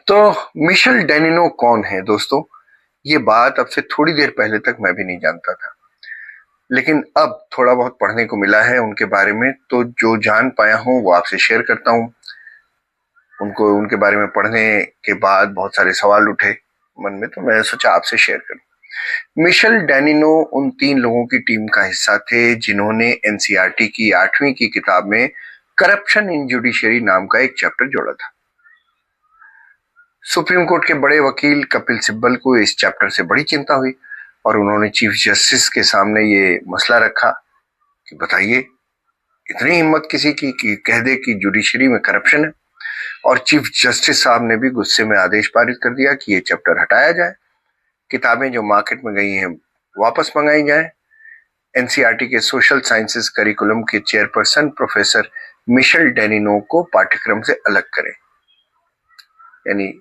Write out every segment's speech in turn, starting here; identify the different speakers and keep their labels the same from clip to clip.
Speaker 1: तो मिशेल डेनिनो कौन है दोस्तों? ये बात अब से थोड़ी देर पहले तक मैं भी नहीं जानता था, लेकिन अब थोड़ा बहुत पढ़ने को मिला है उनके बारे में, तो जो जान पाया हूं वो आपसे शेयर करता हूं। उनके बारे में पढ़ने के बाद बहुत सारे सवाल उठे मन में, तो मैं सोचा आपसे शेयर करूं। मिशेल डेनिनो उन 3 लोगों की टीम का हिस्सा थे जिन्होंने एनसीईआरटी की 8वीं की किताब में करप्शन इन जुडिशरी नाम का एक चैप्टर जोड़ा था। सुप्रीम कोर्ट के बड़े वकील कपिल सिब्बल को इस चैप्टर से बड़ी चिंता हुई और उन्होंने चीफ जस्टिस के सामने ये मसला रखा कि बताइए, इतनी हिम्मत किसी की कि कह दे कि जुडिशरी में करप्शन है। और चीफ जस्टिस साहब ने भी गुस्से में आदेश पारित कर दिया कि ये चैप्टर हटाया जाए, किताबें जो मार्केट में गई हैं वापस मंगाई जाए। एनसीईआरटी के सोशल साइंसेस करिकुलम के चेयरपर्सन प्रोफेसर मिशेल डेनिनो को पाठ्यक्रम से अलग करें, यानी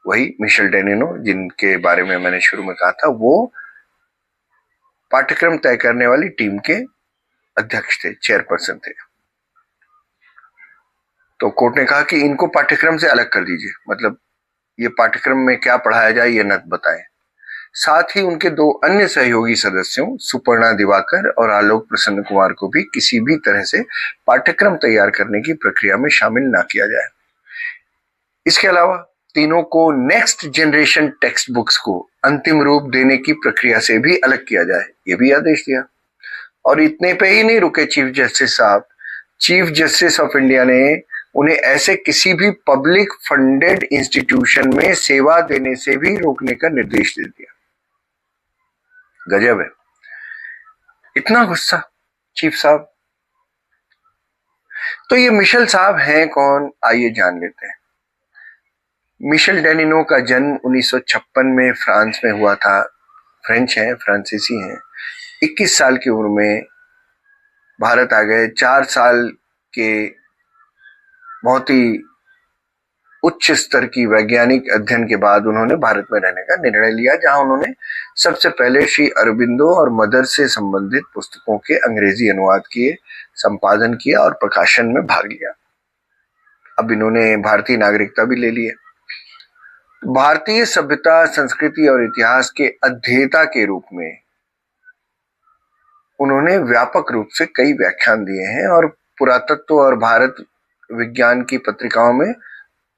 Speaker 1: वही मिशेल डेनिनो जिनके बारे में मैंने शुरू में कहा था, वो पाठ्यक्रम तय करने वाली टीम के अध्यक्ष थे, चेयरपर्सन थे। तो कोर्ट ने कहा कि इनको पाठ्यक्रम से अलग कर दीजिए, मतलब ये पाठ्यक्रम में क्या पढ़ाया जाए ये न बताएं। साथ ही उनके 2 अन्य सहयोगी सदस्यों सुपर्णा दिवाकर और आलोक प्रसन्न कुमार को भी किसी भी तरह से पाठ्यक्रम तैयार करने की प्रक्रिया में शामिल ना किया जाए। इसके अलावा तीनों को नेक्स्ट जनरेशन टेक्स्ट बुक्स को अंतिम रूप देने की प्रक्रिया से भी अलग किया जाए, ये भी आदेश दिया। और इतने पे ही नहीं रुके चीफ जस्टिस साहब। चीफ जस्टिस ऑफ इंडिया ने उन्हें ऐसे किसी भी पब्लिक फंडेड इंस्टीट्यूशन में सेवा देने से भी रोकने का निर्देश दे दिया। गजब है, इतना गुस्सा चीफ साहब। तो ये मिशेल साहब हैं कौन, आइए जान लेते हैं। मिशेल डेनिनो का जन्म 1956 में फ्रांस में हुआ था। फ्रेंच हैं, फ्रांसीसी हैं। 21 साल की उम्र में भारत आ गए। 4 साल के बहुत ही उच्च स्तर की वैज्ञानिक अध्ययन के बाद उन्होंने भारत में रहने का निर्णय लिया, जहां उन्होंने सबसे पहले श्री अरबिंदो और मदर से संबंधित पुस्तकों के अंग्रेजी अनुवाद किए, संपादन किया और प्रकाशन में भाग लिया। अब इन्होंने भारतीय नागरिकता भी ले ली है। भारतीय सभ्यता, संस्कृति और इतिहास के अध्येता के रूप में उन्होंने व्यापक रूप से कई व्याख्यान दिए हैं और पुरातत्व और भारत विज्ञान की पत्रिकाओं में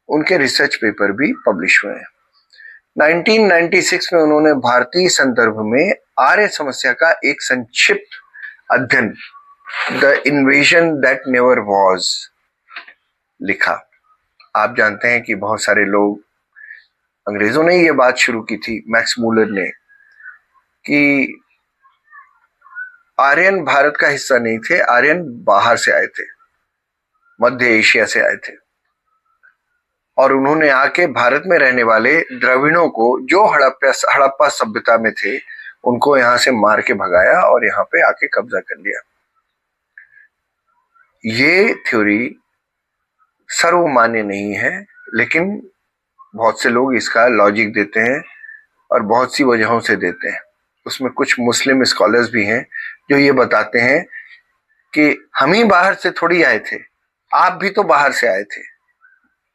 Speaker 1: उनके रिसर्च पेपर भी पब्लिश हुए हैं। 1996 में उन्होंने भारतीय संदर्भ में आर्य समस्या का एक संक्षिप्त अध्ययन the invasion that never was लिखा। आप जानते हैं कि बहुत सारे लोग, अंग्रेजों ने ये बात शुरू की थी, मैक्स मूलर ने, कि आर्यन भारत का हिस्सा नहीं थे, आर्यन बाहर से आए थे, मध्य एशिया से आए थे। और उन्होंने आके भारत में रहने वाले द्रविड़ों को, जो हड़प्पा सभ्यता में थे, उनको यहां से मार के भगाया और यहाँ पे आके कब्जा कर लिया। ये थ्योरी सर्वमान्य नहीं है, लेकिन बहुत से लोग इसका लॉजिक देते हैं और बहुत सी वजहों से देते हैं। उसमें कुछ मुस्लिम स्कॉलर्स भी हैं जो ये बताते हैं कि हम ही बाहर से थोड़ी आए थे, आप भी तो बाहर से आए थे।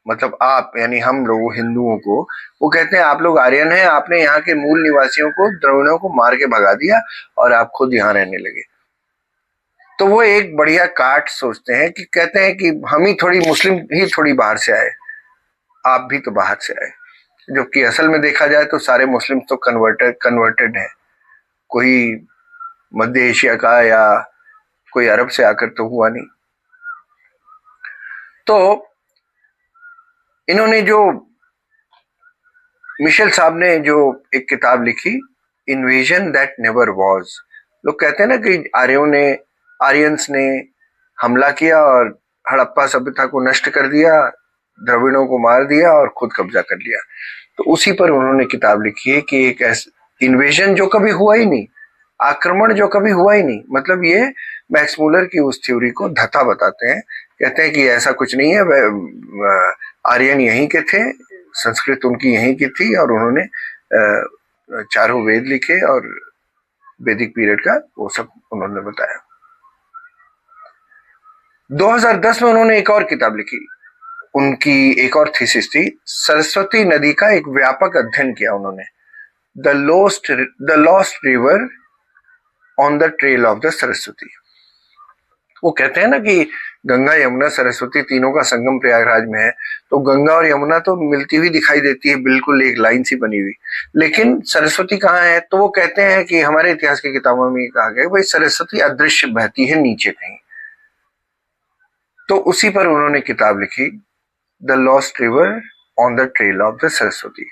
Speaker 1: मतलब आप, यानी हम लोग हिंदुओं को, वो कहते हैं आप लोग आर्यन हैं, आपने यहाँ के मूल निवासियों को, द्रविड़ों को मार के भगा दिया और आप खुद यहाँ रहने लगे। तो वो एक बढ़िया काट सोचते हैं कि कहते हैं कि हम ही थोड़ी, मुस्लिम ही थोड़ी बाहर से आए, आप भी तो बाहर से आए। जबकि असल में देखा जाए तो सारे मुस्लिम तो कन्वर्टेड हैं। कोई मध्य एशिया का या कोई अरब से आकर तो हुआ नहीं। तो इन्होंने जो, मिशेल साहब ने जो एक किताब लिखी, इन्वेजन दैट नेवर वॉज। लोग कहते हैं ना कि आर्यंस ने हमला किया और हड़प्पा सभ्यता को नष्ट कर दिया, द्रविड़ों को मार दिया और खुद कब्जा कर लिया। तो उसी पर उन्होंने किताब लिखी है कि एक इन्वेजन जो कभी हुआ ही नहीं, आक्रमण जो कभी हुआ ही नहीं। मतलब ये मैक्स मूलर की उस थ्योरी को धता बताते हैं। कहते हैं कि ऐसा कुछ नहीं है, वह आर्यन यहीं के थे, संस्कृत उनकी यहीं की थी और उन्होंने चारों वेद लिखे और वैदिक पीरियड का वो सब उन्होंने बताया। 2010 में उन्होंने एक और किताब लिखी, उनकी एक और थीसिस थी, सरस्वती नदी का एक व्यापक अध्ययन किया उन्होंने, the lost river on the trail of the Saraswati. वो कहते हैं ना कि गंगा यमुना सरस्वती तीनों का संगम प्रयागराज में है, तो गंगा और यमुना तो मिलती हुई दिखाई देती है, बिल्कुल एक लाइन सी बनी हुई, लेकिन सरस्वती कहाँ है? तो वो कहते हैं कि हमारे इतिहास की किताबों में कहा गया भाई सरस्वती अदृश्य बहती है नीचे कहीं। तो उसी पर उन्होंने किताब लिखी, the lost river on the trail of the Saraswati.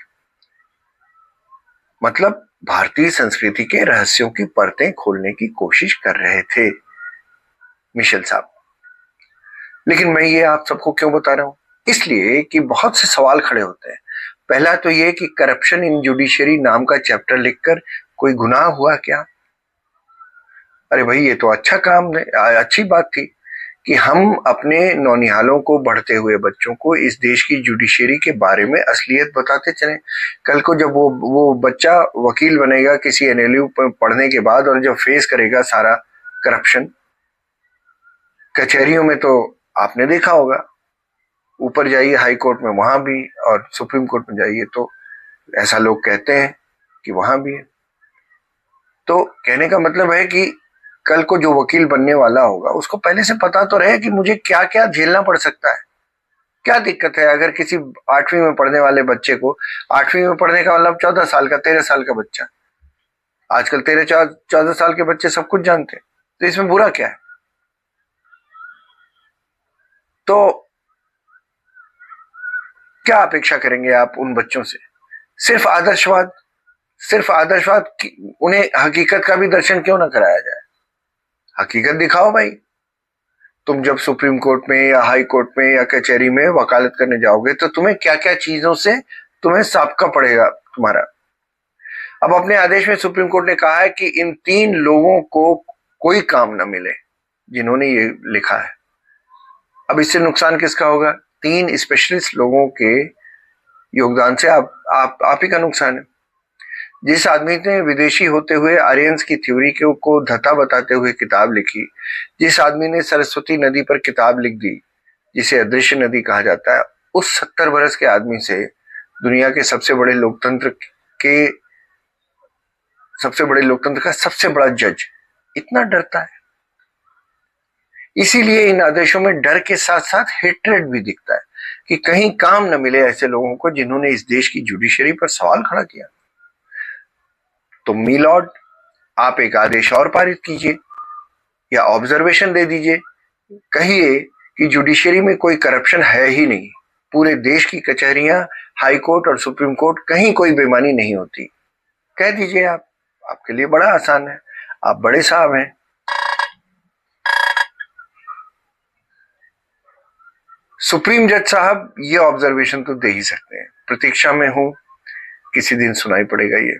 Speaker 1: मतलब भारतीय संस्कृति के रहस्यों की परतें खोलने की कोशिश कर रहे थे मिशेल साहब। लेकिन मैं ये आप सबको क्यों बता रहा हूं? इसलिए कि बहुत से सवाल खड़े होते हैं। पहला तो ये कि करप्शन इन जुडिशरी नाम का चैप्टर लिखकर कोई गुनाह हुआ क्या? अरे भाई ये तो अच्छा काम है, अच्छी बात थी कि हम अपने नौनिहालों को, बढ़ते हुए बच्चों को इस देश की जुडिशरी के बारे में असलियत बताते चले। कल को जब वो बच्चा वकील बनेगा किसी एनएलयू पढ़ने के बाद, और जब फेस करेगा सारा करप्शन कचहरियों में, तो आपने देखा होगा, ऊपर जाइए हाई कोर्ट में वहां भी, और सुप्रीम कोर्ट में जाइए तो ऐसा लोग कहते हैं कि वहां भी है। तो कहने का मतलब है कि कल को जो वकील बनने वाला होगा उसको पहले से पता तो रहे कि मुझे क्या क्या झेलना पड़ सकता है। क्या दिक्कत है अगर किसी 8वीं में पढ़ने वाले बच्चे को, 8वीं में पढ़ने का मतलब 14 साल का, 13 साल का बच्चा, आजकल 13-14 साल के बच्चे सब कुछ जानते हैं, तो इसमें बुरा क्या है? तो क्या अपेक्षा करेंगे आप उन बच्चों से? सिर्फ आदर्शवाद, उन्हें हकीकत का भी दर्शन क्यों ना कराया जाए? हकीकत दिखाओ भाई। तुम जब सुप्रीम कोर्ट में या हाई कोर्ट में या कचहरी में वकालत करने जाओगे तो तुम्हें क्या क्या चीजों से तुम्हें साबका पड़ेगा तुम्हारा। अब अपने आदेश में सुप्रीम कोर्ट ने कहा है कि इन 3 लोगों को कोई काम न मिले जिन्होंने ये लिखा है। अब इससे नुकसान किसका होगा? 3 स्पेशलिस्ट लोगों के योगदान से आप ही का नुकसान है। जिस आदमी ने विदेशी होते हुए आर्यंस की थ्योरी को धता बताते हुए किताब लिखी, जिस आदमी ने सरस्वती नदी पर किताब लिख दी जिसे अदृश्य नदी कहा जाता है, उस 70 बरस के आदमी से दुनिया के सबसे बड़े लोकतंत्र का सबसे बड़ा जज इतना डरता है। इसीलिए इन आदेशों में डर के साथ साथ हेट्रेड भी दिखता है कि कहीं काम न मिले ऐसे लोगों को जिन्होंने इस देश की जुडिशरी पर सवाल खड़ा किया। तो मी लॉर्ड, आप एक आदेश और पारित कीजिए या ऑब्जर्वेशन दे दीजिए, कहिए कि जुडिशरी में कोई करप्शन है ही नहीं, पूरे देश की कचहरियां, हाई कोर्ट और सुप्रीम कोर्ट, कहीं कोई बेईमानी नहीं होती। कह दीजिए आप, आपके लिए बड़ा आसान है, आप बड़े साहब हैं। सुप्रीम जज साहब ये ऑब्जर्वेशन तो दे ही सकते हैं। प्रतीक्षा में हूं, किसी दिन सुनाई पड़ेगा ये।